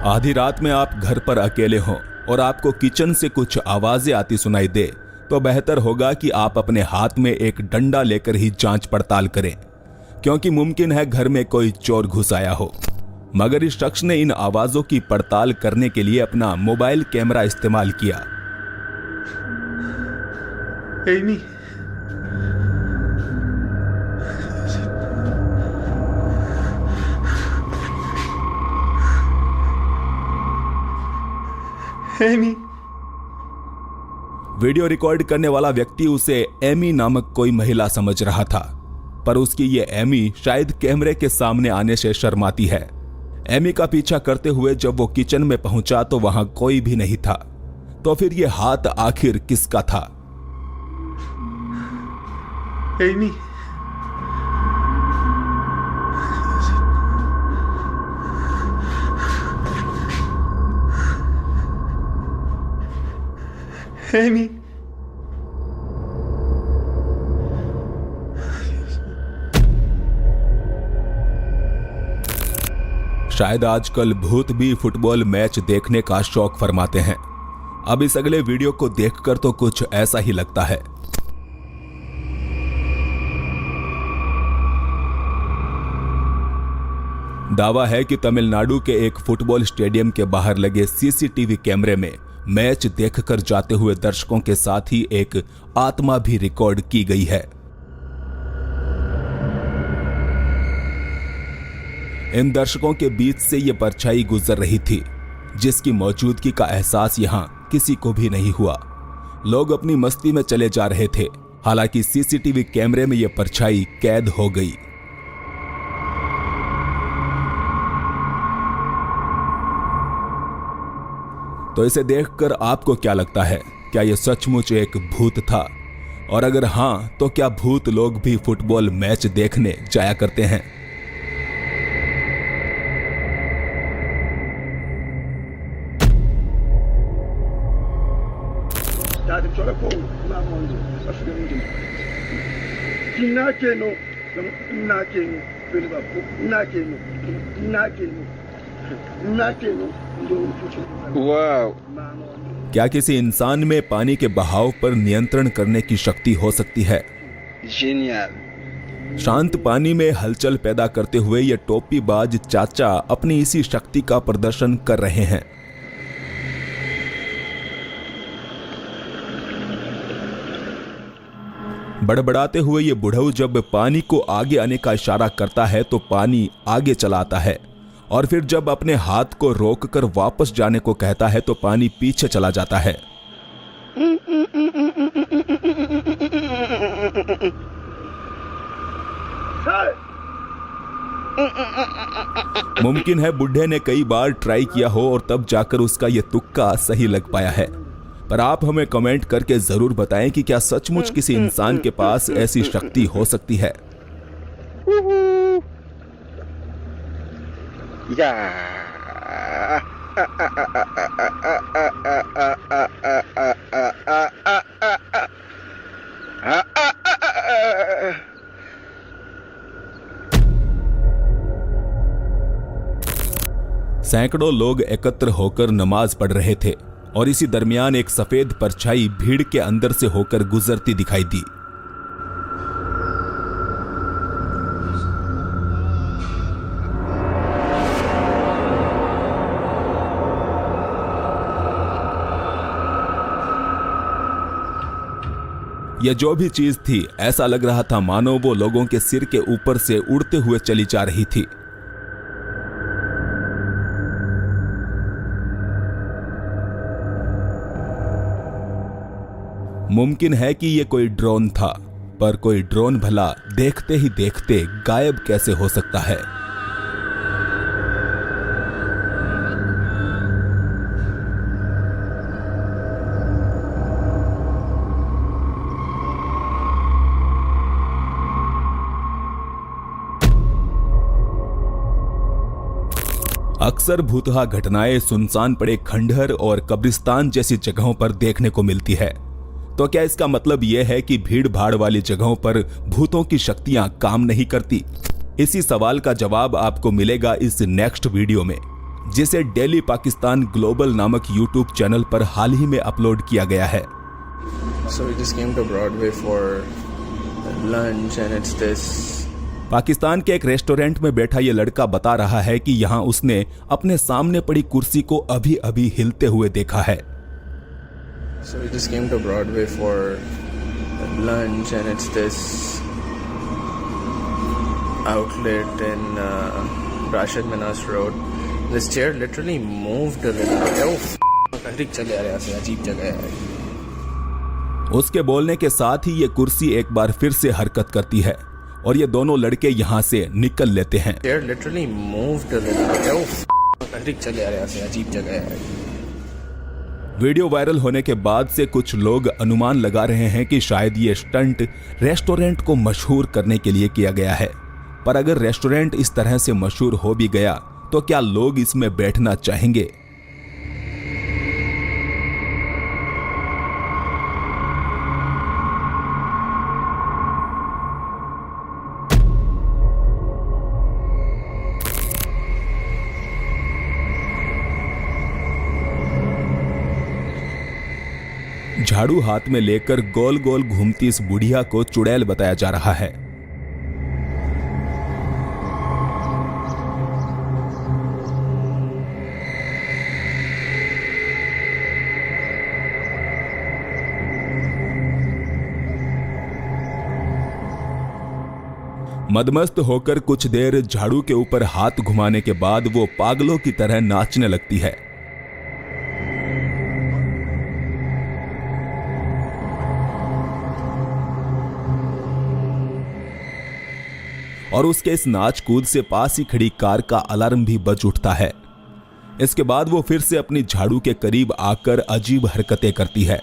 आधी रात में आप घर पर अकेले हों और आपको किचन से कुछ आवाजें आती सुनाई दे तो बेहतर होगा कि आप अपने हाथ में एक डंडा लेकर ही जांच पड़ताल करें, क्योंकि मुमकिन है घर में कोई चोर घुस आया हो। मगर इस शख्स ने इन आवाजों की पड़ताल करने के लिए अपना मोबाइल कैमरा इस्तेमाल किया। Amy, Amy. वीडियो रिकॉर्ड करने वाला व्यक्ति उसे एमी नामक कोई महिला समझ रहा था, पर उसकी ये एमी शायद कैमरे के सामने आने से शर्माती है। एमी का पीछा करते हुए जब वो किचन में पहुंचा तो वहां कोई भी नहीं था। तो फिर ये हाथ आखिर किसका था? Amy, Amy. शायद आजकल भूत भी फुटबॉल मैच देखने का शौक फरमाते हैं। अब इस अगले वीडियो को देखकर तो कुछ ऐसा ही लगता है। दावा है कि तमिलनाडु के एक फुटबॉल स्टेडियम के बाहर लगे सीसीटीवी कैमरे में मैच देखकर जाते हुए दर्शकों के साथ ही एक आत्मा भी रिकॉर्ड की गई है। इन दर्शकों के बीच से ये परछाई गुजर रही थी, जिसकी मौजूदगी का एहसास यहां किसी को भी नहीं हुआ। लोग अपनी मस्ती में चले जा रहे थे। हालांकि सीसीटीवी कैमरे में यह परछाई कैद हो गई। तो इसे देखकर आपको क्या लगता है? क्या यह सचमुच एक भूत था? और अगर हां, तो क्या भूत लोग भी फुटबॉल मैच देखने जाया करते हैं? क्या किसी इंसान में पानी के बहाव पर नियंत्रण करने की शक्ति हो सकती है? शांत पानी में हलचल पैदा करते हुए ये टोपीबाज चाचा अपनी इसी शक्ति का प्रदर्शन कर रहे हैं। बड़बड़ाते हुए ये बुढ़ऊ जब पानी को आगे आने का इशारा करता है तो पानी आगे चला आता है, और फिर जब अपने हाथ को रोककर वापस जाने को कहता है तो पानी पीछे चला जाता है। मुमकिन है बुढ़े ने कई बार ट्राई किया हो और तब जाकर उसका यह तुक्का सही लग पाया है। पर आप हमें कमेंट करके जरूर बताएं कि क्या सचमुच किसी इंसान के पास ऐसी शक्ति हो सकती है। सैकड़ों लोग एकत्र होकर नमाज पढ़ रहे थे और इसी दरमियान एक सफेद परछाई भीड़ के अंदर से होकर गुजरती दिखाई दी। यह जो भी चीज थी, ऐसा लग रहा था मानो वो लोगों के सिर के ऊपर से उड़ते हुए चली जा रही थी। मुमकिन है कि यह कोई ड्रोन था, पर कोई ड्रोन भला देखते ही देखते गायब कैसे हो सकता है? अक्सर भूतहा घटनाएं सुनसान पड़े खंडहर और कब्रिस्तान जैसी जगहों पर देखने को मिलती है। तो क्या इसका मतलब यह है कि भीड़ भाड़ वाली जगहों पर भूतों की शक्तियां काम नहीं करती? इसी सवाल का जवाब आपको मिलेगा इस नेक्स्ट वीडियो में। जिसे डेली पाकिस्तान ग्लोबल नामक यूट्यूब चैनल पर हाल ही में अपलोड किया गया है। So we just came to Broadway for lunch and it's this. Pakistan के एक रेस्टोरेंट में बैठा ये लड़का बता रहा है कि यहाँ उसने अपने सामने पड़ी कुर्सी को अभी अभी हिलते हुए देखा है। So we just came to Broadway for lunch and it's this outlet in Rashid Minas Road. This chair literally moved a little bit. Oh, चले आ रहे हैं, अजीब जगह है। उसके बोलने के साथ ही ये कुर्सी एक बार फिर से हरकत करती है और ये दोनों लड़के यहाँ से निकल लेते हैं। Chair literally moved a little bit. Oh, चले आ रहे हैं, अजीब जगह है। वीडियो वायरल होने के बाद से कुछ लोग अनुमान लगा रहे हैं कि शायद ये स्टंट रेस्टोरेंट को मशहूर करने के लिए किया गया है। पर अगर रेस्टोरेंट इस तरह से मशहूर हो भी गया तो क्या लोग इसमें बैठना चाहेंगे? झाड़ू हाथ में लेकर गोल गोल घूमती इस बुढ़िया को चुड़ैल बताया जा रहा है। मदमस्त होकर कुछ देर झाड़ू के ऊपर हाथ घुमाने के बाद वो पागलों की तरह नाचने लगती है। और उसके इस नाच कूद से पास ही खड़ी कार का अलार्म भी बज उठता है। इसके बाद वो फिर से अपनी झाड़ू के करीब आकर अजीब हरकतें करती है।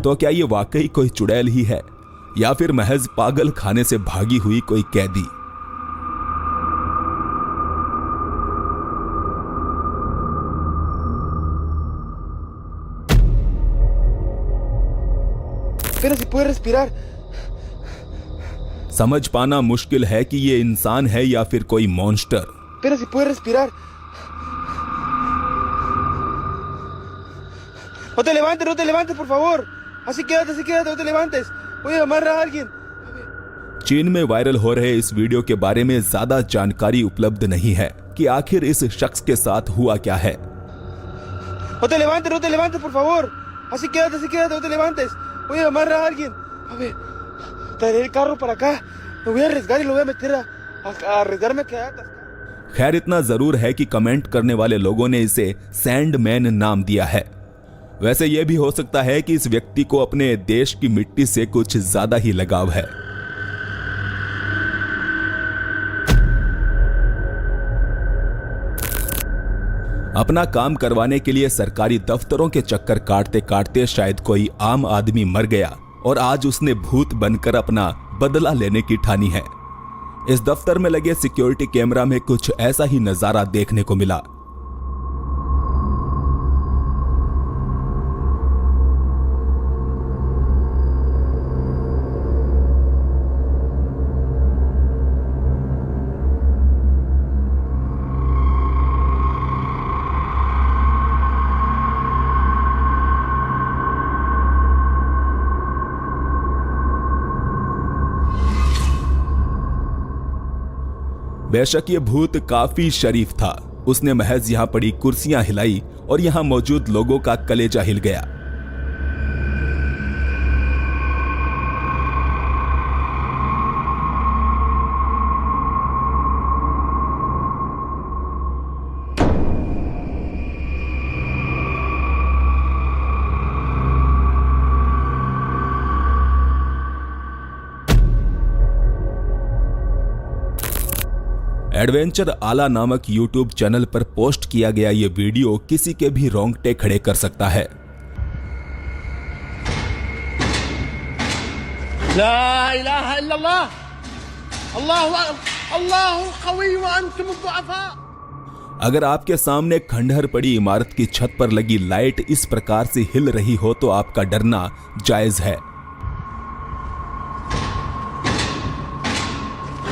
तो क्या ये वाकई कोई चुड़ैल ही है या फिर महज पागल खाने से भागी हुई कोई कैदी? समझ पाना मुश्किल है कि ये इंसान है या फिर कोई monster. No te levantes, por favor. Así quédate, no te levantes. Voy a llamar a alguien. चीन में वायरल हो रहे इस वीडियो के बारे में ज्यादा जानकारी उपलब्ध नहीं है कि आखिर इस शख्स के साथ हुआ क्या है। No te levantes, por favor. Así quédate, no te levantes. Voy a llamar a alguien. A ver, traeré el carro para acá. Me voy a arriesgar y lo voy a meter a arriesgarme a quedar atascado. खैर इतना जरूर है कि comment करने वाले लोगों ने इसे सैंडमैन नाम दिया है। वैसे यह भी हो सकता है कि इस व्यक्ति को अपने देश की मिट्टी से कुछ ज्यादा ही लगाव है। अपना काम करवाने के लिए सरकारी दफ्तरों के चक्कर काटते काटते शायद कोई आम आदमी मर गया और आज उसने भूत बनकर अपना बदला लेने की ठानी है। इस दफ्तर में लगे सिक्योरिटी कैमरा में कुछ ऐसा ही नजारा देखने को मिला। बेशक ये भूत काफी शरीफ था। उसने महज यहां पड़ी कुर्सियां हिलाई और यहां मौजूद लोगों का कलेजा हिल गया। एडवेंचर आला नामक यूट्यूब चैनल पर पोस्ट किया गया ये वीडियो किसी के भी रोंगटे खड़े कर सकता है। ला इलाहा इल्लल्लाह, अल्लाहु कवी व अंतुम दुअफा। अगर आपके सामने खंडहर पड़ी इमारत की छत पर लगी लाइट इस प्रकार से हिल रही हो तो आपका डरना जायज है।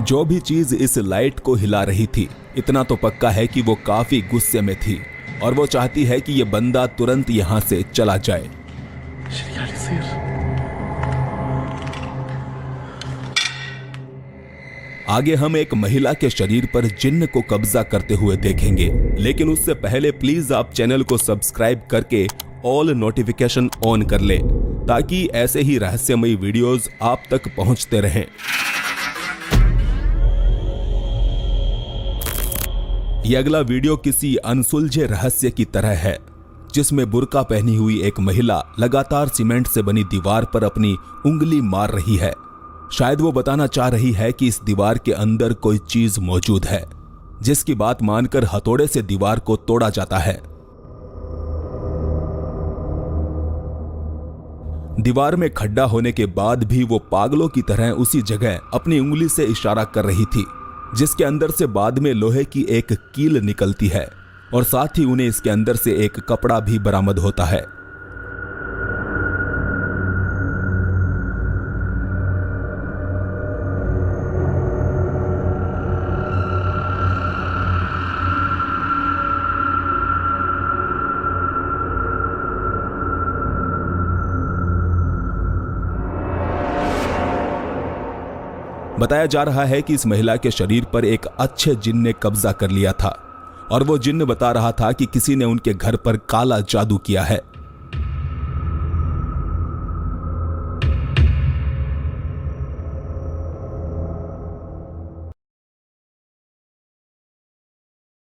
जो भी चीज इस लाइट को हिला रही थी, इतना तो पक्का है कि वो काफी गुस्से में थी और वो चाहती है कि ये बंदा तुरंत यहां से चला जाए। आगे हम एक महिला के शरीर पर जिन्न को कब्जा करते हुए देखेंगे, लेकिन उससे पहले प्लीज आप चैनल को सब्सक्राइब करके ऑल नोटिफिकेशन ऑन कर लें ताकि ऐसे ही रहस्यमयी वीडियोस आप तक पहुंचते रहें। यह अगला वीडियो किसी अनसुलझे रहस्य की तरह है, जिसमें बुर्का पहनी हुई एक महिला लगातार सीमेंट से बनी दीवार पर अपनी उंगली मार रही है। शायद वो बताना चाह रही है कि इस दीवार के अंदर कोई चीज मौजूद है, जिसकी बात मानकर हथौड़े से दीवार को तोड़ा जाता है। दीवार में खड्डा होने के बाद भी वो पागलों की तरह उसी जगह अपनी उंगली से इशारा कर रही थी, जिसके अंदर से बाद में लोहे की एक कील निकलती है और साथ ही उन्हें इसके अंदर से एक कपड़ा भी बरामद होता है। बताया जा रहा है कि इस महिला के शरीर पर एक अच्छे जिन्न ने कब्जा कर लिया था और वो जिन्न बता रहा था कि किसी ने उनके घर पर काला जादू किया है।